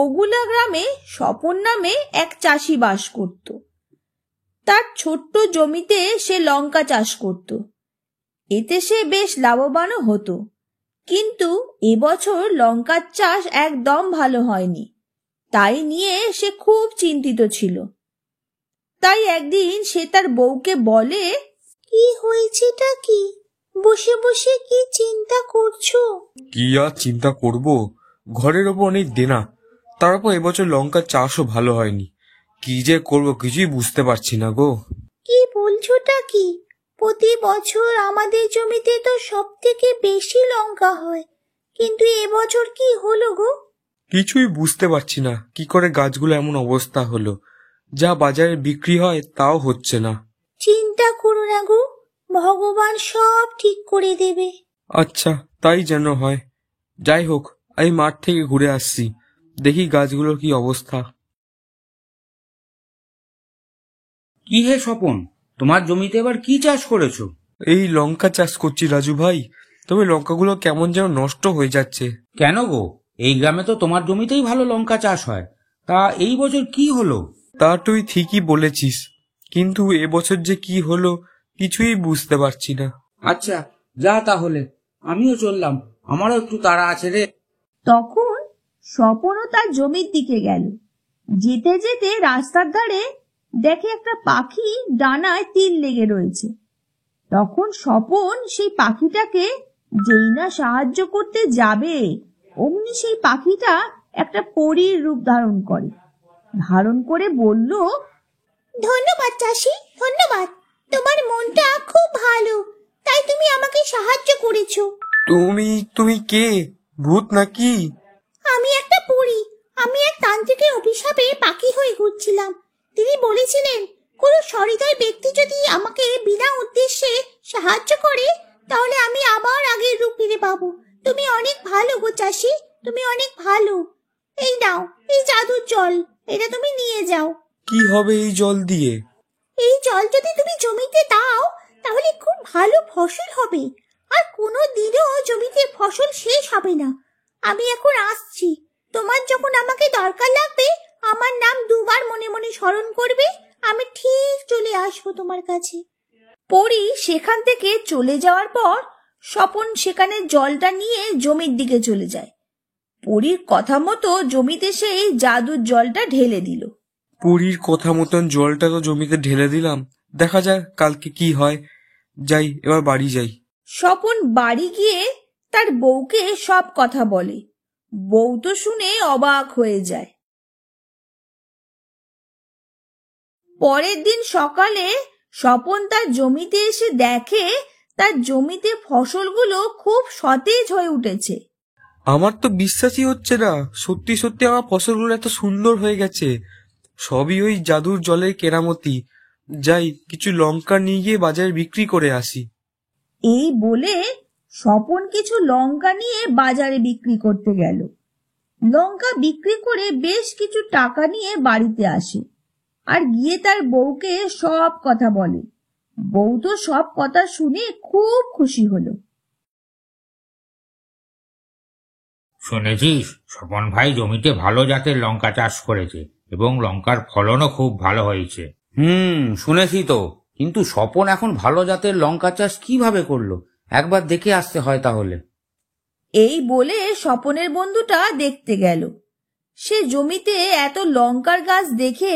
বগুলা গ্রামে স্বপন নামে এক চাষি বাস করত। তার ছোট্ট জমিতে সে লঙ্কা চাষ করত। এতে সে বেশ লাভবানও হতো। কিন্তু এবছর লঙ্কার চাষ একদম ভালো হয়নি। তাই নিয়ে সে খুব চিন্তিত ছিল। তাই একদিন সে তার বউকে বলে, কি হয়েছেটা কি? বসে বসে কি চিন্তা করছো? কি আর চিন্তা করব, ঘরের ওপর অনেক দেনা, তারপর এবছর লঙ্কার চাষও ভালো হয়নি। কি যে করব কিছুই বুঝতে পারছি না গো। কি বলছোটা কি? প্রতি বছর আমাদের জমিতে তো সব থেকে বেশি লঙ্কা হয়, কিন্তু এবছর কি হলো গো? কিছুই বুঝতে পারছি না কি করে গাছগুলো এমন অবস্থা হলো। যা বাজারে বিক্রি হয় তাও হচ্ছে না। চিন্তা করো না গো, ভগবান সব ঠিক করে দেবে। আচ্ছা, তাই যেন হয়। যাই হোক, আমি মাঠ থেকে ঘুরে আসছি, দেখি গাছগুলোর কি অবস্থা। কি হে স্বপন, তোমার জমিতে এবার কি চাষ করেছো? এই লঙ্কা চাষ করছি রাজু ভাই, তবে লঙ্কাগুলো কেমন যেন নষ্ট হয়ে যাচ্ছে। কেন গো, এই গ্রামে তো তোমার জমিতেই ভালো লঙ্কা চাষ হয়। তা এই বছর কি হলো? তা তুই ঠিকই বলেছিস, কিন্তু এবছর যে কি হলো কিছুই বুঝতে পারছি না। আচ্ছা, যা তাহলে, আমিও চললাম, আমারও একটু তাড়া আছে রে। তখন স্বপনও তার জমির দিকে গেল। যেতে যেতে রাস্তার ধারে দেখে একটা পাখি ডানায় তিল লেগে রয়েছে। তখন স্বপন সেই পাখিটাকে যেই না সাহায্য করতে যাবে, অমনি সেই পাখিটা একটা পরীর রূপ ধারণ করে বলল, ধন্যবাদ চাষি, ধন্যবাদ। তোমার মনটা খুব ভালো, তাই তুমি আমাকে সাহায্য করেছো। তুমি কে? ভূত নাকি? আমি একটা পরী। আমি এক তান্ত্রিকের অভিশাপে পাখি হয়ে ঘুরছিলাম। তিনি বলেছিলেন, কোনো সহৃদয় ব্যক্তি যদি আমাকে বিনা উদ্দেশ্যে সাহায্য করে, তাহলে আমি আবার আগের রূপ ফিরে পাবো। তুমি অনেক ভালো গো চাষি, তুমি অনেক ভালো। এই নাও, এই জাদুর জল, এটা তুমি নিয়ে যাও। কি হবে এই জল দিয়ে? এই জল যদি তুমি জমিতে দাও, তাহলে খুব ভালো ফসল হবে, আর কোনো দিনও জমিতে ফসল শেষ হবে না। আমি এখন আসছি। তোমার যখন আমাকে দরকার লাগবে, আমার নাম দুবার মনে মনে স্মরণ করবে, আমি ঠিক চলে আসবো তোমার কাছে। পরী সেখান থেকে চলে যাওয়ার পর স্বপন সেখানে জলটা নিয়ে জমির দিকে চলে যায়। পরীর কথা মতো জমিতে সেই জাদুর জলটা ঢেলে দিল। পুরীর কথা মতন জলটা তো জমিতে ঢেলে দিলাম, দেখা যাক কালকে কি হয়। যাই, এবার বাড়ি যাই। স্বপন বাড়ি গিয়ে তার বউকে সব কথা বলে। বউ তো শুনে অবাক হয়ে যায়। পরের দিন সকালে স্বপন তার জমিতে এসে দেখে তার জমিতে ফসলগুলো খুব সতেজ হয়ে উঠেছে। আমার তো বিশ্বাসই হচ্ছে না, সত্যি সত্যি আমার ফসলগুলো এত সুন্দর হয়ে গেছে। সবই ওই জাদুর জলের কেরামতি। যাই, কিছু লঙ্কা নিয়ে গিয়ে বাজারে বিক্রি করে আসি। এই বলে স্বপন কিছু লঙ্কা নিয়ে বাজারে বিক্রি করতে গেল। লঙ্কা বিক্রি করে বেশ কিছু টাকা নিয়ে বাড়িতে আসে আর গিয়ে তার বউকে সব কথা বলে। বউ তো সব কথা শুনে খুব খুশি হলো। শুনেছিস, স্বপন ভাই জমিতে ভালো জাতের লঙ্কা চাষ করেছে এবং লঙ্কার ফলনও খুব ভালো হয়েছে। শুনেছি তো, কিন্তু স্বপন এখন ভালো জাতের লঙ্কা চাষ কিভাবে করলো, একবার দেখে আসতে হয় তাহলে। এই বলে স্বপনের বন্ধুটা দেখতে গেল। সে জমিতে এত লঙ্কার গাছ দেখে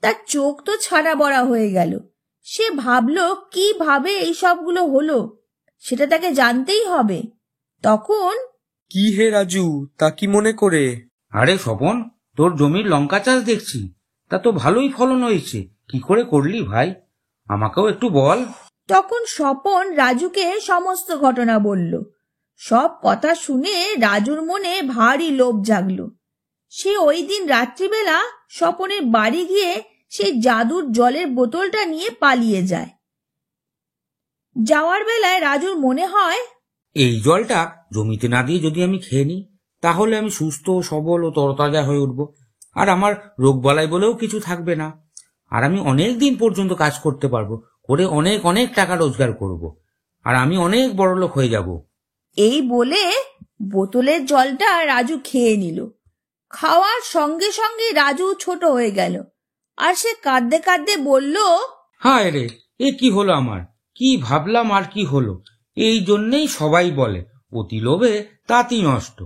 তার চোখ তো ছানা বড়া হয়ে গেল। সে ভাবলো কিভাবে এই সবগুলো হলো, সেটা তাকে জানতেই হবে। তখন, কি হে রাজু, তা কি মনে করে? আরে স্বপন, তোর জমির লঙ্কা চাষ দেখছি, তা তো ভালোই ফলন হয়েছে। কি করে করলি ভাই, আমাকেও একটু বল। তখন স্বপন রাজুকে সমস্ত ঘটনা বলল। সব কথা শুনে রাজুর মনে ভারী লোভ জাগলো। সে ওই দিন রাত্রিবেলা স্বপনের বাড়ি গিয়ে সেই জাদুর জলের বোতলটা নিয়ে পালিয়ে যায়। যাওয়ার বেলায় রাজুর মনে হয়, এই জলটা জমিতে না দিয়ে যদি আমি খেয়ে নিই, তাহলে আমি সুস্থ সবল ও তরতাজা হয়ে উঠব, আর আমার রোগ বালাই বলেও কিছু থাকবে না, আর আমি অনেক দিন পর্যন্ত কাজ করতে পারবো, করে অনেক অনেক টাকা রোজগার করব, আর আমি অনেক বড় লোক হয়ে যাব। এই বলে বোতলের জলটা রাজু খেয়ে নিল। খাওয়ার সঙ্গে সঙ্গে রাজু ছোট হয়ে গেল, আর সে কাঁদতে কাঁদতে বলল, হায় রে, এ কি হলো আমার? কি ভাবলাম আর কি হলো? এই জন্যেই সবাই বলে অতি লোভে তাঁতি নষ্ট।